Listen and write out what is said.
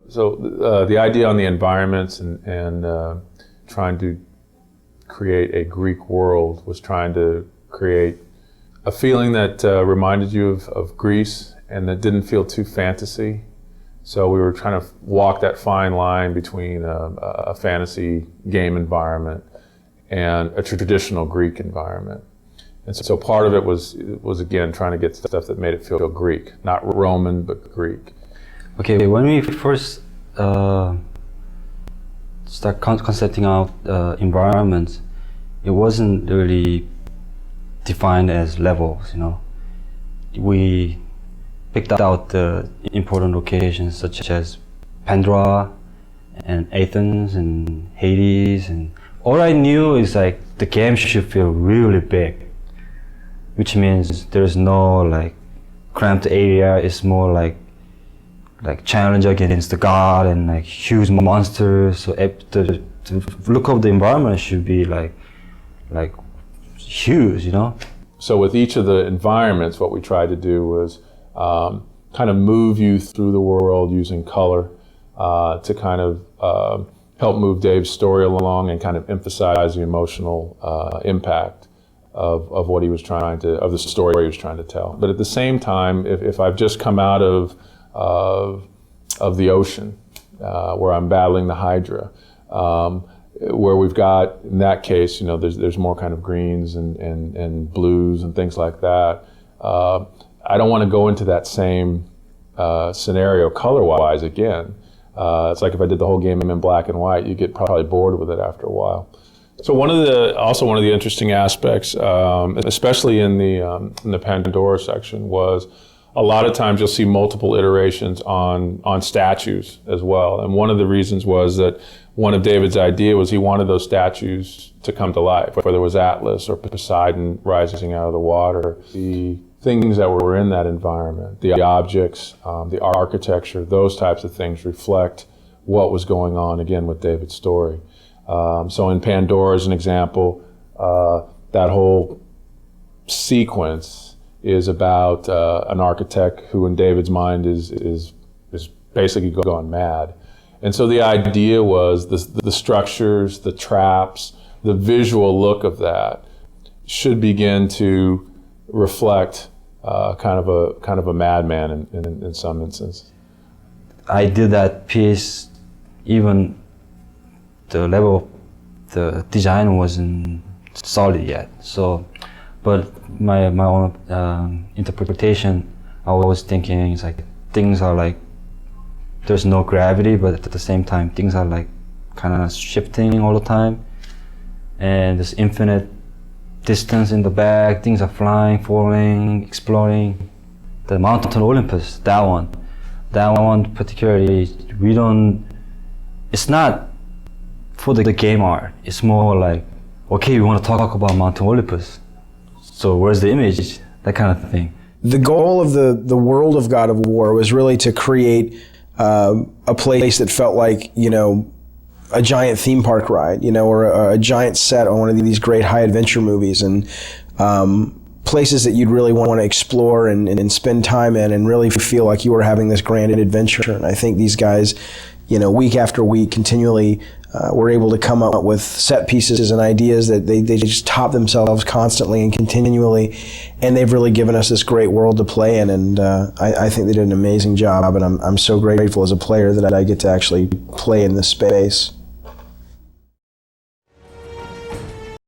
So the idea on the environments and trying to create a Greek world was trying to create a feeling that reminded you of Greece and that didn't feel too fantasy. So we were trying to walk that fine line between a fantasy game environment and a traditional Greek environment. And so part of it was again trying to get stuff that made it feel Greek, not Roman, but Greek. Okay, when we first start concepting out environments, it wasn't really defined as levels, you know. We picked out the important locations such as Pandora and Athens and Hades, and all I knew is like the game should feel really big, which means there's no like cramped area. It's more like challenge against the god and like huge monsters. So the look of the environment should be like huge, you know. So with each of the environments, what we tried to do was kind of move you through the world using color to kind of help move Dave's story along and kind of emphasize the emotional impact of what he was trying to, of the story he was trying to tell. But at the same time, if I've just come out of the ocean where I'm battling the Hydra, where we've got, in that case, you know, there's more kind of greens and blues and things like that. I don't want to go into that same scenario color-wise again. It's like if I did the whole game in black and white, you get probably bored with it after a while. So one of the interesting aspects, especially in the Pandora section, was a lot of times you'll see multiple iterations on statues as well. And one of the reasons was that one of David's idea was he wanted those statues to come to life, whether it was Atlas or Poseidon rising out of the water. The things that were in that environment, the objects, the architecture, those types of things reflect what was going on, again, with David's story. So in Pandora, as an example, that whole sequence is about an architect who, in David's mind, is basically gone mad. And so the idea was the structures, the traps, the visual look of that should begin to reflect kind of a madman in some instance. I did that piece, even the level of the design wasn't solid yet. So, but my own interpretation, I was thinking it's like things are like there's no gravity, but at the same time things are like kind of shifting all the time, and there's infinite distance in the back. Things are flying, falling, exploring. The Mountain Olympus, that one particularly, it's not for the game art. It's more like, okay, we want to talk about Mountain Olympus, so where's the image? That kind of thing. The goal of the world of God of War was really to create a place that felt like, you know, a giant theme park ride, you know, or a giant set on one of these great high adventure movies, and places that you'd really want to explore and spend time in and really feel like you were having this grand adventure. And I think these guys, you know, week after week continually were able to come up with set pieces and ideas that they just top themselves constantly and continually, and they've really given us this great world to play in, and I think they did an amazing job, and I'm so grateful as a player that I get to actually play in this space.